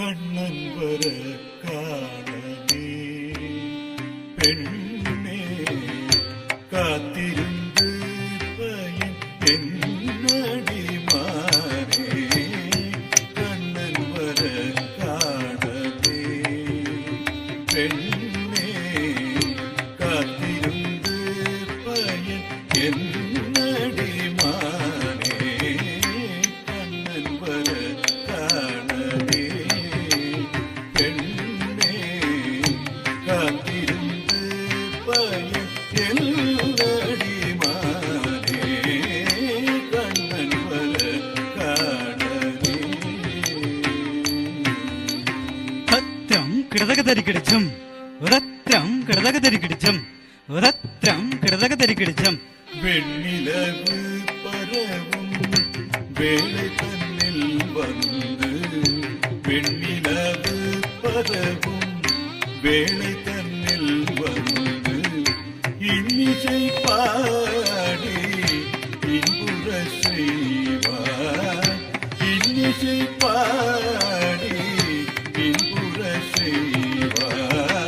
கண்ணன் வர காணவே பெண்ணே காத்திருந்து பயன் என்னடி மாறே கண்ணன் வர காணவே பெண்ணே காத்திருந்து பயன் என்னடி மாறே கண்ணன் வர காணவே பெண்ணே காத்திருந்து பயன் என்னடி மாறே கண்ணன் வர காணவே ரத்ரம் கிடதகதரி கிடச்சம் ரத்ரம் கிடதகதரி கிடச்சம் ரத்ரம் கிடதகதரி கிடச்சம் வெண்ணிலவு பரவும் வேலை தன்னில் வந்து வெண்ணிலவு பரவும் வேலை தன்னில் வந்து இன்னிசை பாடி இன்புற செய்வார் இன்னிசை பாடி இன்புற செய்வார்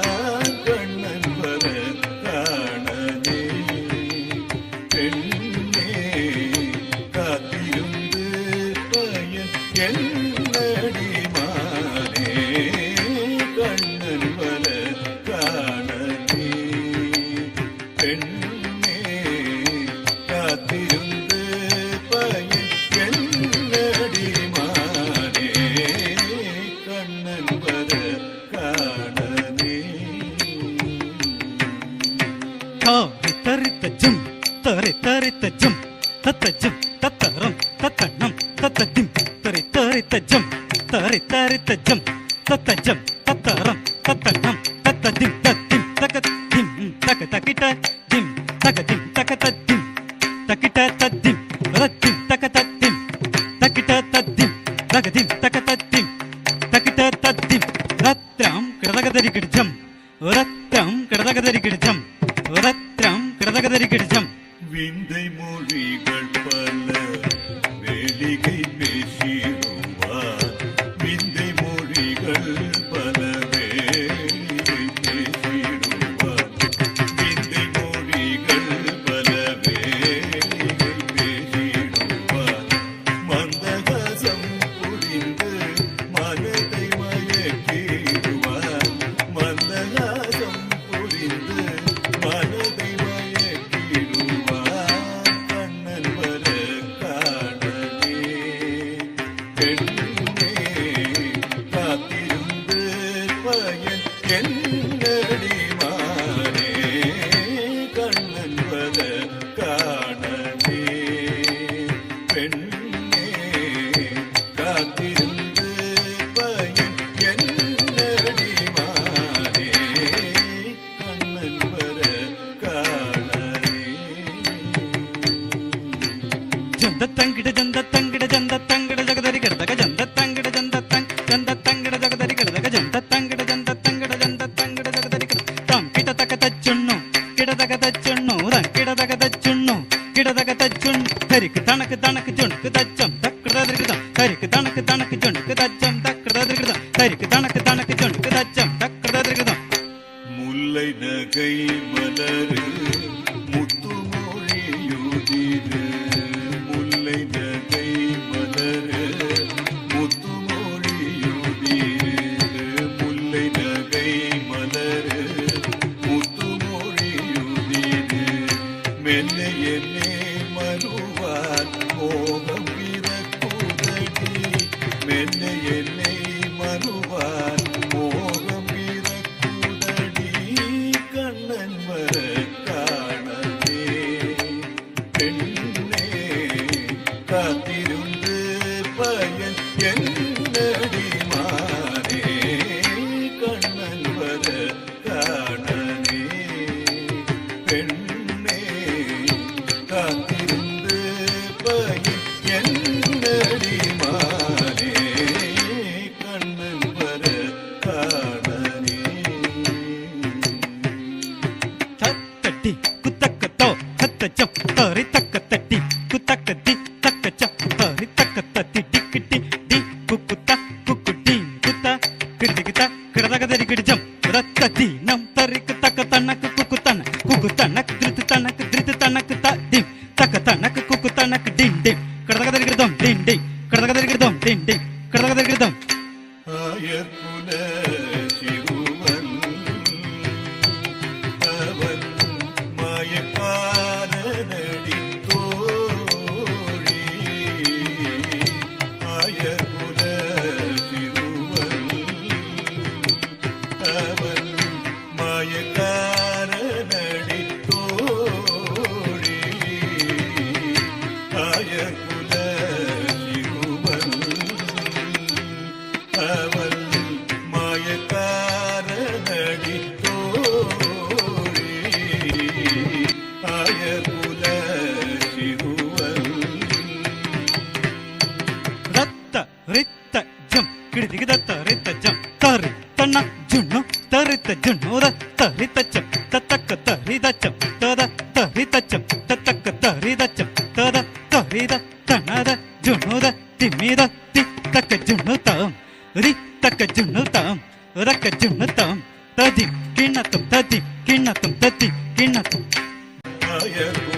கண்ணன் வர காணலே பெண்ணே காத்திருந்து பயன் என்னடி மாறே கண்ணன் வர காணலே பெண்ணே காத்திருந்து பயன் என்னடி மாறே கண்ணன் வர காணலே தரித்தஜம் தரித்தரித்தஜம் தத்தஜம் தத்தரம் தத்தண்ணம் தத்ததிம் தரித்தரித்தஜம் தரித்தரித்தஜம் தத்தஜம் தத்தரம் தத்தண்ணம் தத்ததிம் தத்திம் தகதிம் தக தகிட்ட திம் தகதிம் தகததிம் தகிட்ட தத்திம் ரத்திம் தகததிம் தகிட்ட தத்திம் தகதிம் தகததிம் தகிட்ட தத்திம் ரத்ரம் கிடதகதரி கிடச்சம் ரத்ரம் கிடதகதரி கிடச்சம் ரத்ரம் கிடதகதரி கிடச்சம் விந்தை மொழிகள் பல வேலிகை பேசிடுவார் விந்தை மொழிகள் பல வேலிகை பேசிடுவார் விந்தை மொழிகள் பல வேலிகை பேசிடுவார் மந்தகாசம் புரிந்து மனதை மயக்கிடுவார் மந்தகாசம் புரிந்து மனதை மயக்கிடுவார் கண்ணன் வர காணலே பெண்ணே காத்திருந்து பயன் என்னடி மாறே கண்ணன் வர காணலே பெண்ணே காத்திருந்து பயன் என்னடி மாறே கண்ணன் வர காணலே ஜந்த தங்கிட ஜந்த தங்கிட ஜந்த தங்கிட ஜகதரி கிடதக ஜந்த தங்கிட ஜந்த தங்கிட ஜகதரி கிடதக ஜந்த தங்கிட ஜந்த தங்கிட ஜகதரி கிட தாம் கிட தக தச்சுண்ணு கிடதக தச்சுண்ணு ரங் கிடதக தச்சுண்ணு கிடதக தச்சுண்ணு ஹரிக்கு தனக்கு தனக்கு ஜுணுக்கு தச்சம் தக்கிடதரி கிடதம் ஹரிக்கு தனக்கு தனக்கு ஜுணுக்கு தச்சம் தக்கிடதரி கிடதம் ஹரிக்கு தனக்கு தனக்கு ஜுணுக்கு தச்சம் தக்கிடதரி கிடதம் முல்லை நகை மலரு முத்து மொழியுதிரு முல்லை நகை மலரு முத்து மொழியுதிரு முல்லை நகை மலரு முத்து மொழியுதிரு மெல்ல என்னே மறுவார் மோகம் பிறக்குதடி மெல்ல என்னை மறுவார் மோகம் பிறக்குதடி கண்ணன் வர காணலே பெண்ணே காத்திருந்து பயன் என்னடி மாறே கண்ணன் வர காணலே பெண்ணே காத்திருந்து பயன் என்னடி மாறே கண்ணன் வர காணலே தட்டி குத்தக்கத்தோ கத்தச்சம் தரி தக்க தட்டி குத்தக்கத்தி தக்கச்சம் தரி தக்க தத்தி டிக்கிட்டி டி குக்கு தீனம் தரிக்கு தக்க தனக்கு குக்கு தனக்கு திருத்து தனக்கு திம் தக்க தனக்கு குக்கு தனக்கு டிம் டிம் கடதகதரிகிருதம் டிம் டிம் கடதகதரிகிருதம் டிம் டிம் கடதகதரிகிருதம் ஆயர்குல சிறுவன் அவன் மாயக்காரனடி தோழி ஆயர்குல சிறுவன் அவன் மாயக்காரனடி தோழி ஆயர்குல சிறுவன் அவள் மாயக்காரனடி தோழி ஆயர்குல சிறுவன் ரத்த ரித்த ஜம் கிடுதிகு தத்த ரித்த ஜம் தரி தன்ன ஜுண்ணு தரித்த ஜுண்ணு ரத்த ரித்த ஜம் தத்தக்க தரிதச்சம் தத தரிதச்சம் தத்தக்க தரிதச்சம் தத தரித தனத ஜுண்ணுத திமித தி தக்க ஜுண்ணு தாம் ரி தக்க ஜுண்ணு தாம் ரக்க ஜுண்ணு தாம் ததி கிண்ணத்தும் ததி கிண்ணத்தும் ததி கிண்ணத்தும் ஆயர்குல